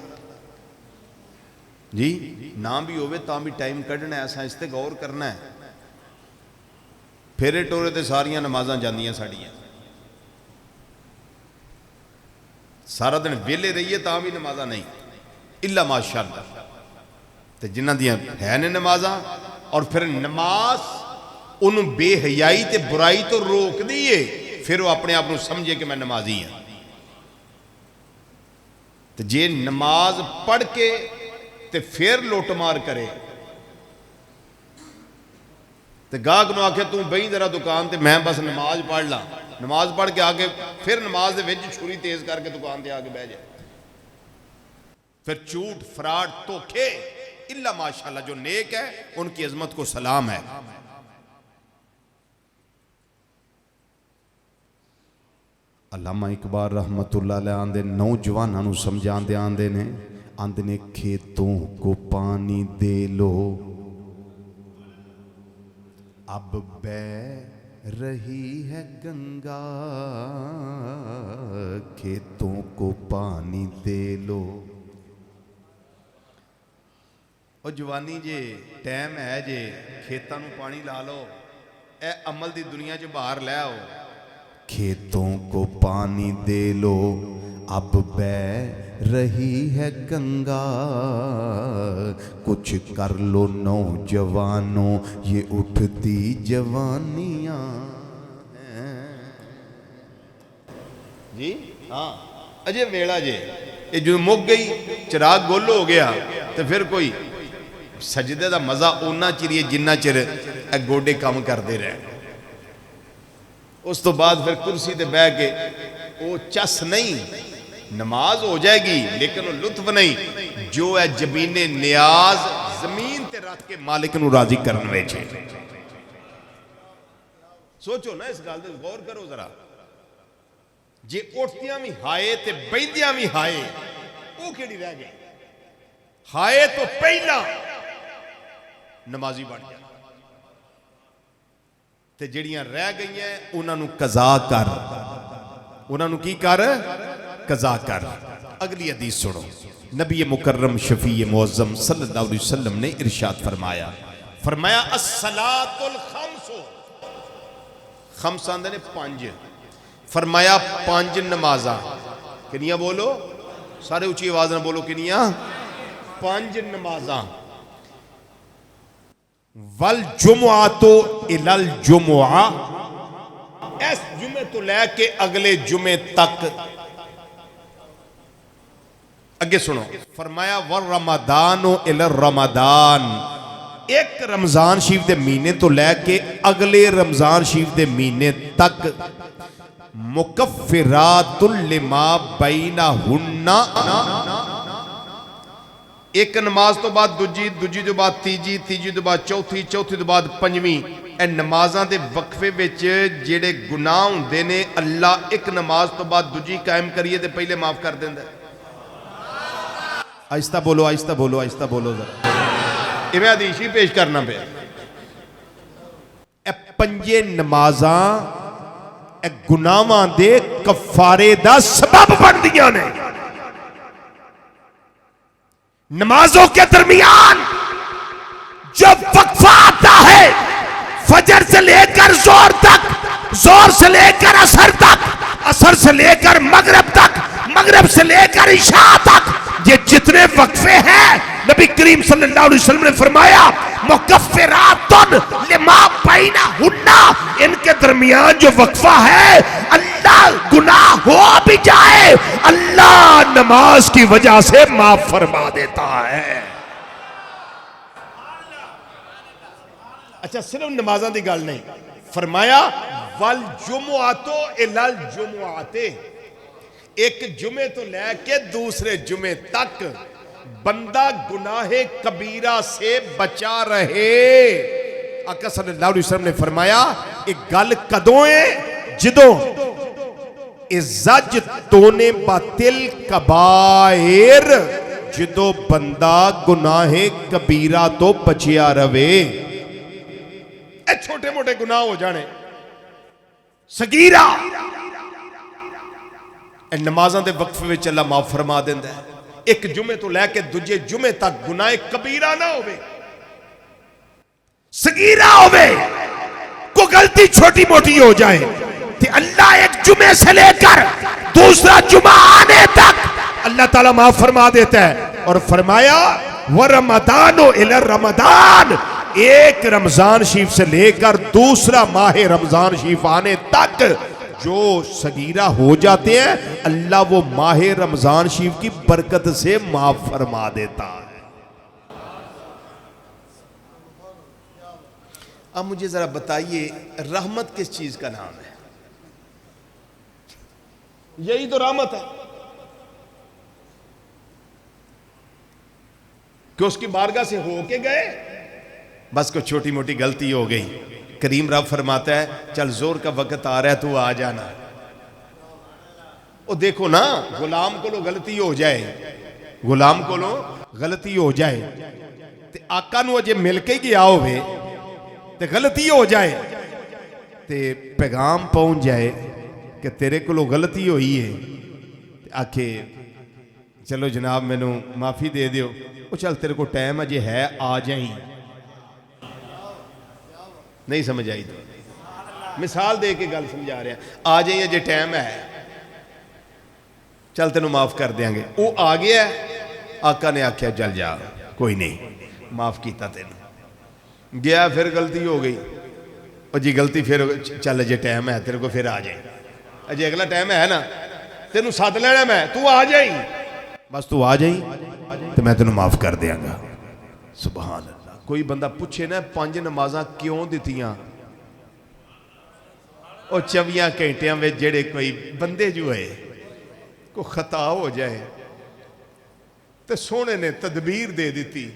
جی، نہ بھی ہوئے تاں بھی ٹائم کڈنا ہے، ایسا اس تے غور کرنا ہے۔ پھیرے ٹورے تے ساریاں نمازاں جاندیاں ساڑیاں، سارا دن ویلے رہیے تاں بھی نمازاں نہیں، الا ماشاءاللہ تے جنہ دیاں ہے نے نمازاں، اور پھر نماز انہوں بے حیائی تے برائی تو روک دیئے، پھر وہ اپنے آپ نو سمجھے کہ میں نمازی ہوں۔ تو جے نماز پڑھ کے تے پھر لوٹ مار کرے تے گاہک نو آکھے تُو بہی ذرا دکان تے میں بس نماز پڑھ لا، نماز پڑھ کے آگے پھر نماز دے وچ چھری تیز کر کے دکان تے آگے بیٹھ جائے، پھر جھوٹ فراڈ دھوکے، الا ماشاءاللہ جو نیک ہے ان کی عظمت کو سلام ہے۔ علامہ اقبال رحمت اللہ علیہ آندے نوجوانوں نو سمجھان دے آندے نے کھیتوں کو پانی دے لو، اب بہ رہی ہے گنگا، کھیتوں کو پانی دے لو۔ او جوانی جے ٹائم ہے جے کھیتاں نو پانی لا لو، اے عمل دی دنیا جو باہر لے آؤ، کھیتوں کو پانی دے لو، اب بہ رہی ہے گنگا، کچھ کر لو نوجوانوں یہ اٹھتی جوانیاں ہیں۔ جی ہاں اجے ویڑا جے یہ جو مک گئی چراغ گل ہو گیا تو پھر کوئی سجدے دا مزہ اونا چریے جنہ چر گوڑے کام کر دے رہے، اس تو بعد پھر کرسی تے بہ کے وہ چس نہیں، نماز ہو جائے گی لیکن وہ لطف نہیں جو ہے جبین نیاز زمین تے رکھ کے مالک نو راضی کرنے ویچے۔ سوچو نا اس گل تے غور کرو ذرا، جے اٹھتیاں بھی ہائے تے بیندیاں بھی ہائے، وہ کیڑی رہ گئی؟ ہائے تو پہلا نمازی بن جائے تے جڑیاں رہ گئی ہیں انہاں نو قضا کر، انہاں نو کی کر؟ قضا کر۔ اگلی حدیث سنو، نبی مکرم شفیع معظم صلی اللہ علیہ وسلم نے ارشاد فرمایا الصلاۃ الخمس، خمس آندے نے پانچ، فرمایا پانچ نمازاں کنیاں بولو، سارے اونچی آواز نہ بولو کنیاں، پانچ نمازاں، والجمعۃ الی الجمعہ، اس جمعے تو لے کے اگلے جمعے تک، اگے سنو فرمایا والرمضان الی الرمضان، ایک رمضان شریف دے مہینے تو لے کے اگلے رمضان شریف دے مہینے تک، مکفرات لما بینہن، ایک نماز تو بعد دوجی، دوجی تو بعد تیجی، تیجی تو بعد چوتھی، چوتھی تو بعد پنجویں، اے نمازاں دے وقفے وچ جڑے گناہ ہوندے نے اللہ ایک نماز تو بعد دوجی قائم کریے تے پہلے معاف کر دیندا ہے۔ آہستہ بولو، آہستہ بولو، آہستہ بولو ذرا، میں حدیث ہی پیش کرنا پہ، اے پنجے نمازاں اے گناہاں دے کفارے دا سبب بن دیاں نے۔ نمازوں کے درمیان جب وقفہ آتا ہے فجر سے لے کر زور تک، زور سے لے کر عصر تک، عصر سے لے کر مغرب تک، مغرب سے لے کر عشاء تک، یہ جتنے وقفے ہیں نبی کریم صلی اللہ علیہ وسلم نے فرمایا مکفرات لما بینہن، ان کے درمیان جو وقفہ ہے اللہ گناہ ہو بھی جائے اللہ نماز کی وجہ سے معاف فرما دیتا ہے۔ اچھا صرف نمازاں دی گل نہیں فرمایا والجمعاتو الال جمعاتے ایک جمعے تو لے کے دوسرے جمعے تک بندہ گناہ کبیرہ سے بچا رہے آقا صلی اللہ علیہ وسلم نے فرمایا ایک گل کدوں ہے جدوں ازج تونے باطل کبائر جدو بندہ گناہ کبیرہ تو بچیا روے اے چھوٹے موٹے گناہ ہو جانے صغیرہ اے نمازاں دے وقفے وچ اللہ معاف فرما دیندا ہے ایک جمعے تو لے کے دوجے جمعے تک گناہ کبیرہ نہ ہوئے صغیرہ ہوئے کو غلطی چھوٹی موٹی ہو جائے کہ اللہ ایک جمعے سے لے کر دوسرا جمعہ آنے تک اللہ تعالیٰ معاف فرما دیتا ہے اور فرمایا وَرَمَضَانُ إِلَى رمضان ایک رمضان شریف سے لے کر دوسرا ماہ رمضان شریف آنے تک جو صغیرہ ہو جاتے ہیں اللہ وہ ماہ رمضان شریف کی برکت سے معاف فرما دیتا ہے اب مجھے ذرا بتائیے رحمت کس چیز کا نام ہے یہی تو رحمت ہے کہ اس کی بارگاہ سے ہو کے گئے بس کوئی چھوٹی موٹی غلطی ہو گئی کریم رب فرماتا ہے چل زور کا وقت آ رہا ہے تو آ جانا وہ دیکھو نا غلام کو لو غلطی ہو جائے غلام کو لو غلطی ہو جائے تے آقا نو اجے مل کے گیا ہوئے تے غلطی ہو جائے تے پیغام پہنچ جائے کہ تیرے کو لو غلطی ہوئی ہے آکھے چلو جناب میں نو معافی دے دیو وہ چل تیرے کو ٹائم اجے ہے آ جائیں نہیں سمجھ آئی تو مثال دے کے گل سمجھا رہے ہیں آ جائیں اجے ٹائم ہے چل تینوں معاف کر دیاں گے وہ آ گیا ہے آقا نے آکھیا چل جا کوئی نہیں معاف کیتا تینوں گیا پھر غلطی ہو گئی اور جی غلطی پھر چل اجے ٹائم ہے تیرے کو پھر آ جائیں اجے اگلا ٹائم ہے نا تینوں ساتھ لینا میں تو آ جائیں بس تو آ جائیں تو میں تینوں معاف کر دیاں گا سبحان اللہ کوئی بندہ پوچھے نا 5 نمازاں کیوں دیتیاں اور 24 گھنٹیاں میں جڑے کوئی بندے جو ہے کو خطا ہو جائے تو سونے نے تدبیر دے دیتی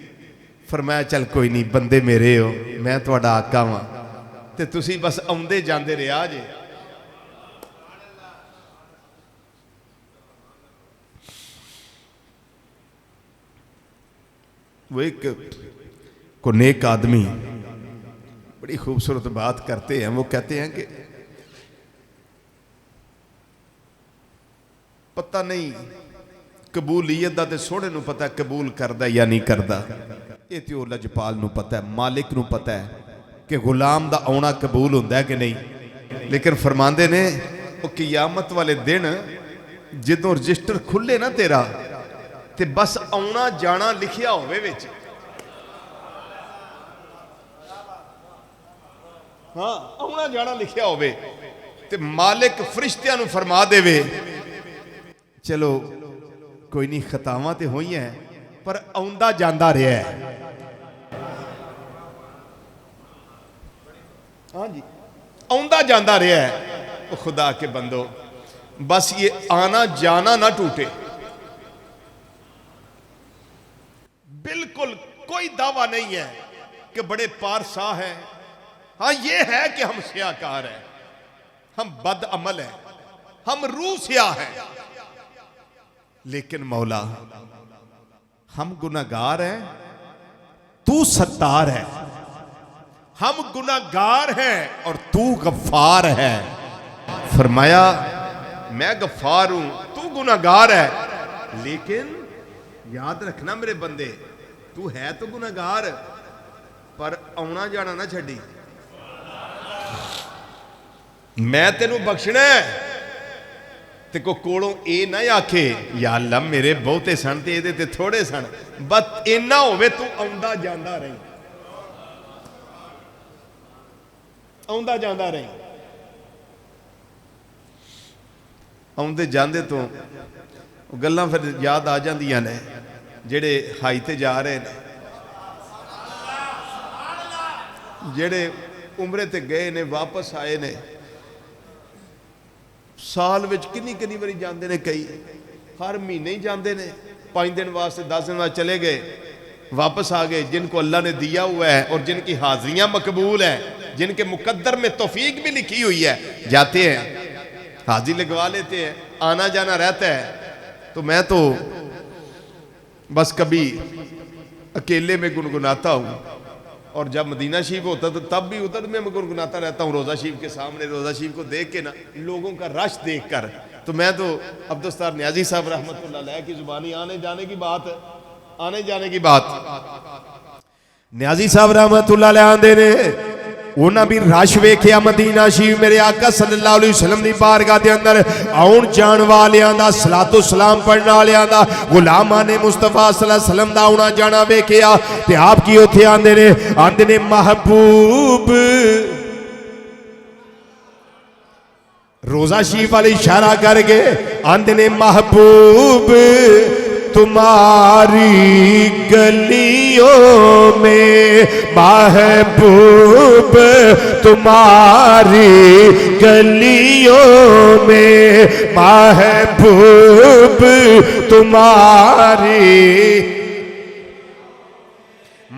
فرمایا چل کوئی نہیں بندے میرے ہو میں تہاڈا آقا ہاں تے تسی بس آندے جاندے رہیا جے وہ ایک کو نیک آدمی بڑی خوبصورت بات کرتے ہیں وہ کہتے ہیں کہ پتہ نہیں قبولیت دا تے سونے نو پتہ ہے قبول کردہ یا نہیں کردہ یہ تیو لجپال نو پتہ ہے مالک نو پتہ ہے کہ غلام دا آنا قبول ہوندہ ہے کہ نہیں لیکن فرماندے نے وہ قیامت والے دن جدوں رجسٹر کھلے نا تیرا تے بس آنا جانا لکھیا ہوئے ویچ ہاں آنا جانا لکھیا ہوئے تے مالک فرشتیاں نو فرما دے وے چلو کوئی نہیں خطاواں تے ہوئی ہیں پر آندہ جاندہ رہا ہے ہاں جی آندہ جاندہ رہا ہے خدا کے بندو بس یہ آنا جانا نہ ٹوٹے بالکل کوئی دعویٰ نہیں ہے کہ بڑے پارسا ہیں ہاں یہ ہے کہ ہم سیاہکار ہیں ہم بد عمل ہیں ہم روح سیاہ ہیں لیکن مولا ہم گناہگار ہیں تو ستار ہے ہم گناہگار ہیں اور تو غفار ہے فرمایا میں غفار ہوں تو گناہگار ہے لیکن یاد رکھنا میرے بندے تو ہے تو گناہگار پر آنا جانا نہ چھڑی میں تینوں بخشنا ہے تے کو کوڑوں اے نہ آکھے یا اللہ میرے بہتے سن تے دے تے تھوڑے سن بس اینا ہوئے تو آندہ جاندہ رہی آندہ جاندہ رہی آندے جاندے تو گلاں پھر یاد آ جاندیاں نے جڑے ہائی تے جا رہے ہیں جڑے عمرے تے گئے نے واپس آئے نے سال وچ کنی باری جاندے نے کئی ہر مہینے ہی جاندے نے 5 دن واسطے 10 دن واسطے چلے گئے واپس آ گئے جن کو اللہ نے دیا ہوا ہے اور جن کی حاضریاں مقبول ہیں جن کے مقدر میں توفیق بھی لکھی ہوئی ہے جاتے ہیں حاضری لگوا لیتے ہیں آنا جانا رہتا ہے تو میں تو بس کبھی اکیلے میں گنگناتا ہوں اور جب مدینہ شریف ہوتا تو تب بھی ادھر میں گنگناتا رہتا ہوں روضہ شریف کے سامنے روضہ شریف کو دیکھ کے نا لوگوں کا رش دیکھ کر تو میں تو عبدالستار نیازی صاحب رحمت اللہ علیہ کی زبانی آنے جانے کی بات ہے آنے جانے کی بات نیازی صاحب رحمت اللہ علیہ آندے نے انہاں بھی رش ویکھیا مدینہ شریف میرے آقا صلی اللہ علیہ وسلم دی بارگاہ دے اندر آن جان والیاں دا صلاۃ و سلام پڑھن والیاں دا غلامان مصطفیٰ صلی اللہ علیہ وسلم دا آنا جانا ویکھیا تے آپ کی اوتھے آندے نے محبوب روضہ شریف والی اشارہ کر کے آندے نے محبوب تمہاری گلیوں میں محبوب تمہاری گلیوں میں محبوب تمہاری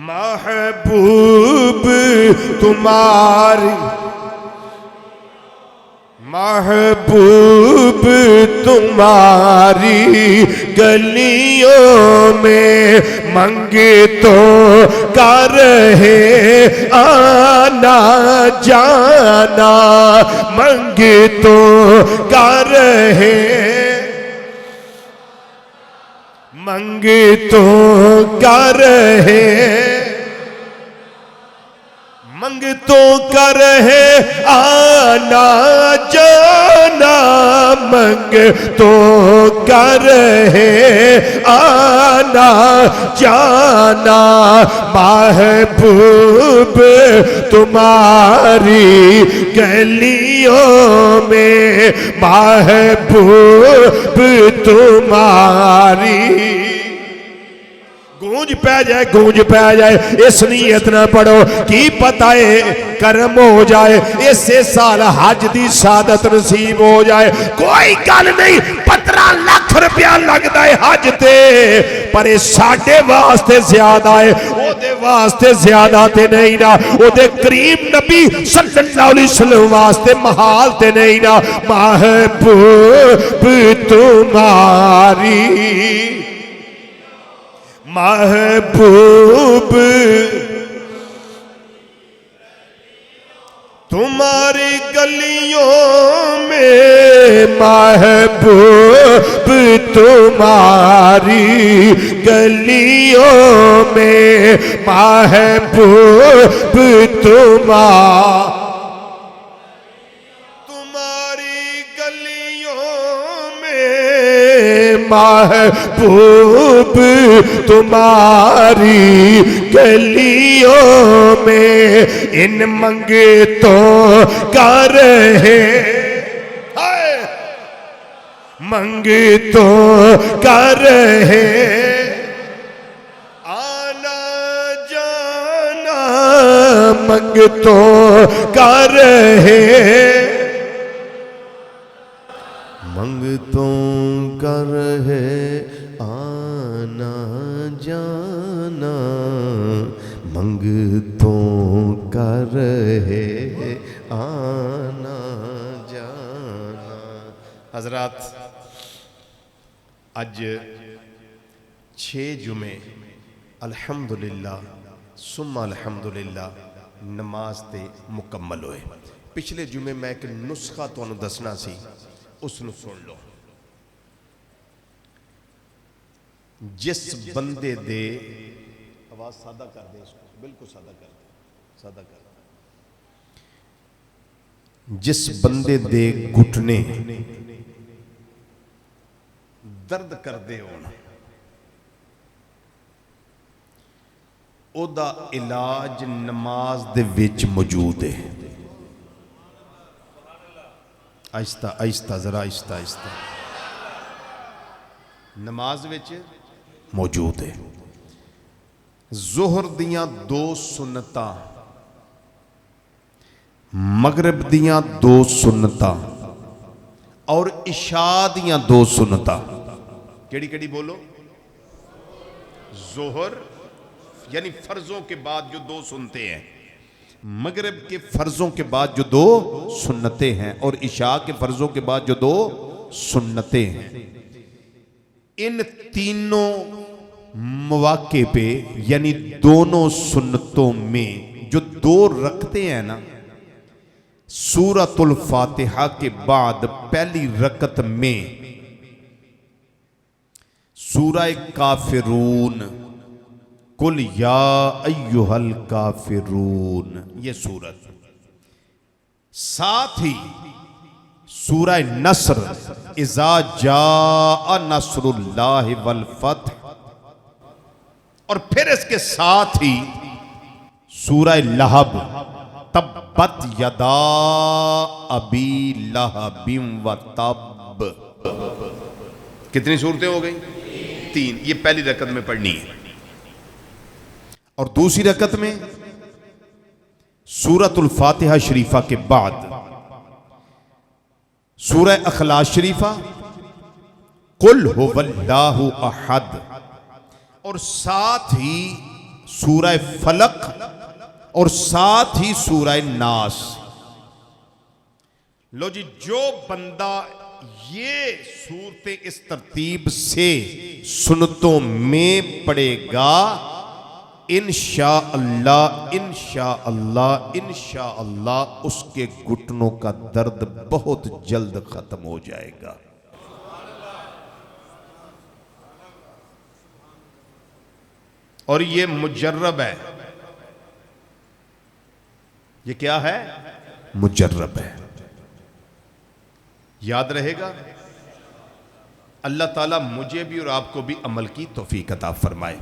محبوب تمہاری محبوب تمہاری گلیوں میں منگتوں کا رہے آنا جانا منگتوں کا رہے منگتوں کا رہے منگتوں کا رہے آنا جانا منگتوں کا رہے آنا جانا محبوب تمہاری گلیوں میں محبوب تمہاری گونج پہ جائے اس نیت نہ پڑھو کی پتہ ہے کرم ہو جائے اس سے سال حج دی سعادت نصیب ہو جائے کوئی گل نہیں 15 لاکھ روپیہ لگتا ہے حج تے پر ساڈے واسطے زیادہ ہے او دے واسطے زیادہ تے نہیں نا او دے کریم نبی صلی اللہ علیہ وسلم واسطے محال تے نہیں نا محبوب تمہاری محبوب تمہاری گلیوں میں محبوب تمہاری گلیوں میں محبوب تمہاری گلیوں میں محبوب تمہاری گلیوں میں ان منگتوں کا رہے منگتوں کا رہے آنا جانا منگتوں کا رہے منگتوں کا رہے آنا جانا منگتوں کا رہے آنا جانا حضرات اج 6 جمعے الحمدللہ ثم الحمدللہ نماز تے مکمل ہوئے پچھلے جمعے میں ایک نسخہ تو انہوں دسنا سی اس نو سن لو جس بندے دے آواز سادہ کر دیں اس کو بالکل سادہ کر دیں سادہ کر دیں جس بندے دے گھٹنے درد کر دے ہونا او دا علاج نماز دے وچ موجود ہے آہستہ آہستہ ذرا آہستہ آہستہ نماز وچ موجود ہے ظہر دیاں 2 سنتاں مغرب دیاں دو سنتاں اور عشاء دیاں دو سنتاں کیڑی کیڑی بولو؟ ظہر یعنی فرضوں کے بعد جو دو سنتے ہیں، مغرب کے فرضوں کے بعد جو دو سنتیں ہیں اور عشاء کے فرضوں کے بعد جو دو سنتیں ہیں، ان تینوں مواقع پہ یعنی دونوں سنتوں میں جو دو رکعتیں ہیں نا، سورۃ الفاتحہ کے بعد پہلی رکعت میں سورہ کافرون، قل یا ایہا الکافرون، یہ سورت، ساتھ ہی سورہ نصر، اذا جاء نصر اللہ والفتح، اور پھر اس کے ساتھ ہی سورہ لہب، تبت یدا ابی لہب وتب۔ کتنی صورتیں ہو گئی؟ تین۔ یہ پہلی رکعت میں پڑھنی ہے۔ اور دوسری رکعت میں سورۃ الفاتحہ شریفہ کے بعد سورہ اخلاص شریفہ، قل هو اللہ احد، اور ساتھ ہی سورہ فلق اور ساتھ ہی سورہ ناس۔ لو جی، جو بندہ یہ صورتیں اس ترتیب سے سنتوں میں پڑے گا، انشاءاللہ انشاءاللہ انشاءاللہ اس کے گھٹنوں کا درد بہت جلد ختم ہو جائے گا۔ اور یہ مجرب ہے۔ یہ کیا ہے؟ مجرب ہے۔ یاد رہے گا؟ اللہ تعالیٰ مجھے بھی اور آپ کو بھی عمل کی توفیق عطا فرمائے۔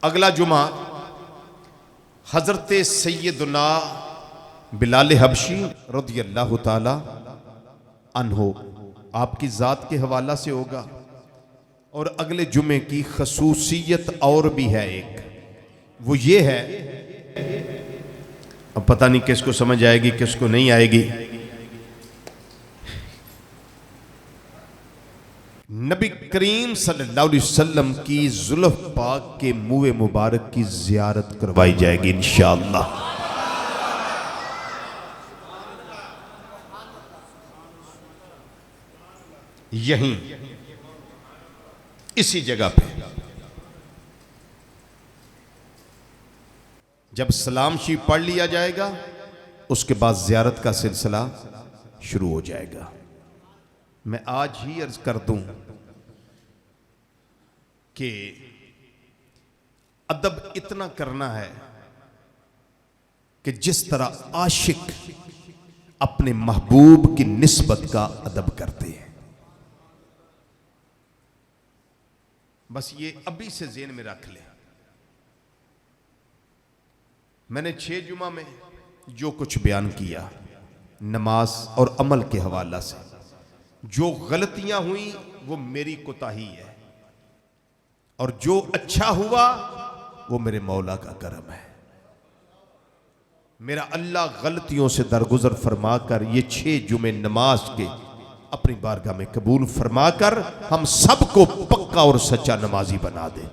اگلا جمعہ حضرت سیدنا بلال حبشی رضی اللہ تعالی عنہ آپ کی ذات کے حوالہ سے ہوگا، اور اگلے جمعے کی خصوصیت اور بھی ہے ایک، وہ یہ ہے، اب پتہ نہیں کس کو سمجھ آئے گی کس کو نہیں آئے گی۔ نبی کریم صلی اللہ علیہ وسلم کی زلف پاک کے منہ مبارک کی زیارت کروائی جائے گی انشاءاللہ۔ یہیں اسی جگہ پہ جب سلام شریف پڑھ لیا جائے گا، اس کے بعد زیارت کا سلسلہ شروع ہو جائے گا۔ میں آج ہی عرض کر دوں کہ ادب اتنا کرنا ہے کہ جس طرح عاشق اپنے محبوب کی نسبت کا ادب کرتے ہیں، بس یہ ابھی سے ذہن میں رکھ لیں۔ میں نے 6 جمعہ میں جو کچھ بیان کیا نماز اور عمل کے حوالہ سے، جو غلطیاں ہوئیں وہ میری کوتاہی ہے، اور جو اچھا ہوا وہ میرے مولا کا کرم ہے۔ میرا اللہ غلطیوں سے درگزر فرما کر یہ 6 جمعے نماز کے اپنی بارگاہ میں قبول فرما کر ہم سب کو پکا اور سچا نمازی بنا دے۔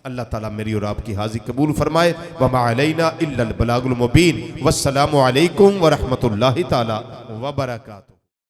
اللہ تعالیٰ میری اور آپ کی حاضری قبول فرمائے۔ وَمَا عَلَيْنَا إِلَّا الْبَلَاغُ الْمُبِينُ۔ وَالسَّلَامُ عَلَيْكُمْ وَرَحْمَةُ اللَّهِ تَعَالَى وَبَرَكَاتُهُ۔